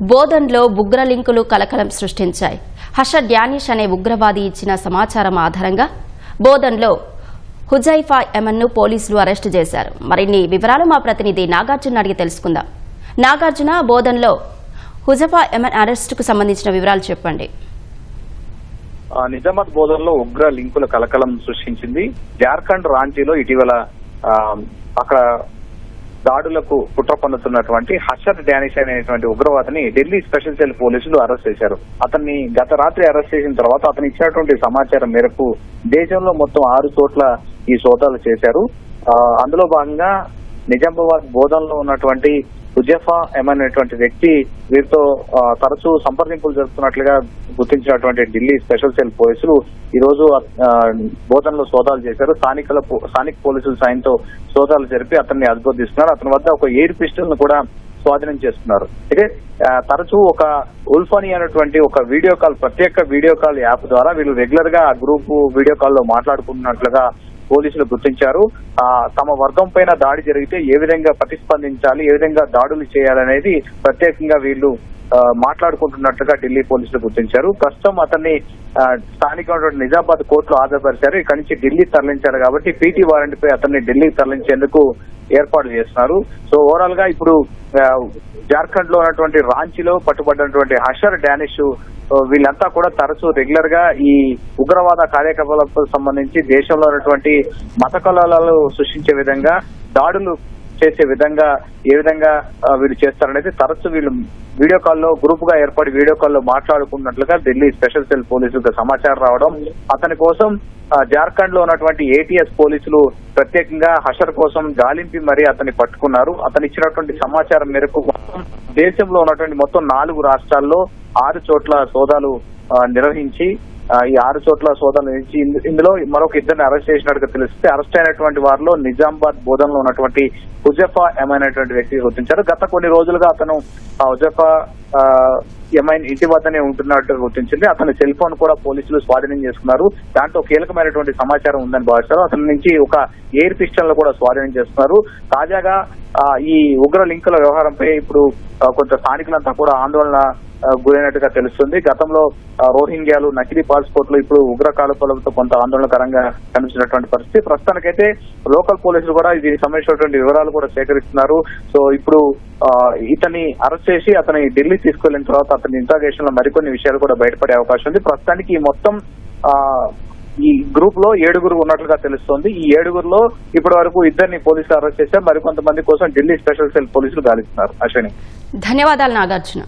బోధన్లో ఉగ్ర లింకులు కలకలం సృష్టించాయి. హషర్ డ్యానిష్ అనే ఉగ్రవాది ఇచ్చిన సమాచారం ఆధారంగా బోధన్లో హుజైఫా ఎమన్ను పోలీసులు అరెస్టు చేశారు. మరిన్ని వివరాలు మా ప్రతినిధి నాగార్జున అడిగి తెలుసుకుందాం. నాగార్జున, బోధన్లో హుజైఫా ఎమన్ అరెస్టుకు సంబంధించిన వివరాలు చెప్పండి. నిజామాబాద్ బోధన్లో ఉగ్ర లింకుల కలకలం సృష్టించింది. జార్ఖండ్ రాంచీలో ఇటీవల అక్కడ దాడులకు కుట్ర పన్నుతున్నటువంటి హషర్ డ్యానిష్ అనేటువంటి ఉగ్రవాదిని ఢిల్లీ స్పెషల్ సెల్ పోలీసులు అరెస్ట్ చేశారు. అతన్ని గత రాత్రి అరెస్ట్ చేసిన తర్వాత అతను ఇచ్చినటువంటి సమాచారం మేరకు దేశంలో మొత్తం 6 చోట్ల ఈ సోదాలు చేశారు. అందులో భాగంగా నిజామాబాద్ బోధన్లో ఉన్నటువంటి హుజైఫా ఎమన్ అనేటువంటి వ్యక్తి వీరితో తరచూ సంప్రదింపులు జరుపుతున్నట్లుగా గుర్తించినటువంటి ఢిల్లీ స్పెషల్ సెల్ పోలీసులు ఈ రోజు బోధన్లో సోదాలు చేశారు. స్థానిక పోలీసుల సాయంతో సోదాలు జరిపి అతన్ని అదుపులోకి తీసుకున్నారు. అతని వద్ద ఒక ఎయిర్ పిస్టల్ ను కూడా స్వాధీనం చేసుకున్నారు. అయితే తరచూ ఒక ఉల్ఫనీ అనేటువంటి ఒక ప్రత్యేక వీడియో కాల్ యాప్ ద్వారా వీళ్ళు రెగ్యులర్ గా ఆ గ్రూప్ వీడియో కాల్ లో మాట్లాడుకుంటున్నట్లుగా పోలీసులు గుర్తించారు. తమ వర్గం పైన దాడి జరిగితే ఏ విధంగా ప్రతిస్పందించాలి, ఏ విధంగా దాడులు చేయాలనేది ప్రత్యేకంగా వీళ్ళు మాట్లాడుకుంటున్నట్లుగా ఢిల్లీ పోలీసులు గుర్తించారు. ప్రస్తుతం అతన్ని స్థానికమైనటువంటి నిజామాబాద్ కోర్టులో హాజరుపరిచారు. ఇక్కడి నుంచి ఢిల్లీ తరలించారు కాబట్టి పీటీ వారెంట్ పై అతన్ని ఢిల్లీకి తరలించేందుకు ఏర్పాటు చేస్తున్నారు. సో ఓవరాల్ గా ఇప్పుడు జార్ఖండ్ లో ఉన్నటువంటి రాంచీలో పట్టుబడినటువంటి హషర్ డానిష్ వీళ్ళంతా కూడా తరచూ రెగ్యులర్ గా ఈ ఉగ్రవాద కార్యకలాపాలకు సంబంధించి దేశంలో ఉన్నటువంటి మత కలహాలు సృష్టించే విధంగా దాడులు చేసే విధంగా ఏ విధంగా వీళ్ళు చేస్తారనేది తరచూ వీళ్ళు వీడియో కాల్లో గ్రూప్ గా ఏర్పడి వీడియో కాల్లో మాట్లాడుకున్నట్లుగా ఢిల్లీ స్పెషల్ సెల్ పోలీసులకు సమాచారం రావడం, అతని కోసం జార్ఖండ్ లో ఉన్నటువంటి ఏటీఎస్ పోలీసులు ప్రత్యేకంగా హషర్ కోసం గాలింపి మరీ అతన్ని పట్టుకున్నారు. అతను ఇచ్చినటువంటి సమాచారం మేరకు దేశంలో ఉన్నటువంటి మొత్తం 4 రాష్ట్రాల్లో 6 చోట్ల సోదాలు నిర్వహించి ఈ 6 చోట్ల సోదాలు నిర్వహించి ఇందులో మరొక 2 అరెస్ట్ చేసినట్టుగా తెలిస్తే అరెస్ట్ అయినటువంటి వారిలో నిజామాబాద్ బోధన్లో ఉన్నటువంటి హుజైఫా ఎమన్ అనేటువంటి వ్యక్తిని గుర్తించారు. గత కొన్ని రోజులుగా అతను హుజైఫా ఎమన్ ఇంటి వద్దనే ఉంటున్నట్టు గుర్తించింది. అతని సెల్ ఫోన్ కూడా పోలీసులు స్వాధీనం చేసుకున్నారు. దాంట్లో కీలకమైనటువంటి సమాచారం ఉందని భావిస్తారు. అతని నుంచి ఒక ఎయిర్ పిస్టల్ కూడా స్వాధీనం చేస్తున్నారు. తాజాగా ఈ ఉగ్ర లింకుల వ్యవహారంపై ఇప్పుడు కొంత స్థానికులంతా కూడా ఆందోళన గురైనట్టుగా తెలుస్తుంది. గతంలో రోహింగ్యాలు నకిలీ పాస్పోర్ట్లు ఇప్పుడు ఉగ్ర కాల్పులతో కొంత ఆందోళనకరంగా కనిపించినటువంటి పరిస్థితి. ప్రస్తుతానికైతే లోకల్ పోలీసులు కూడా దీనికి సంబంధించినటువంటి వివరాలు కూడా సేకరిస్తున్నారు. సో ఇప్పుడు ఇతన్ని అరెస్ట్ చేసి అతని ఢిల్లీ తీసుకెళ్లిన తర్వాత అతని ఇంట్రాగేషన్ లో మరికొన్ని విషయాలు కూడా బయటపడే అవకాశం ఉంది. ప్రస్తుతానికి మొత్తం ఈ గ్రూప్ లో 7 ఉన్నట్లుగా తెలుస్తోంది. ఈ 7లో ఇప్పటి వరకు 2 పోలీసులు అరెస్ట్ చేశారు. మరికొంతమంది కోసం ఢిల్లీ స్పెషల్ సెల్ పోలీసులు గాలిస్తున్నారు. అశ్విని, ధన్యవాదాలు నాగార్జున.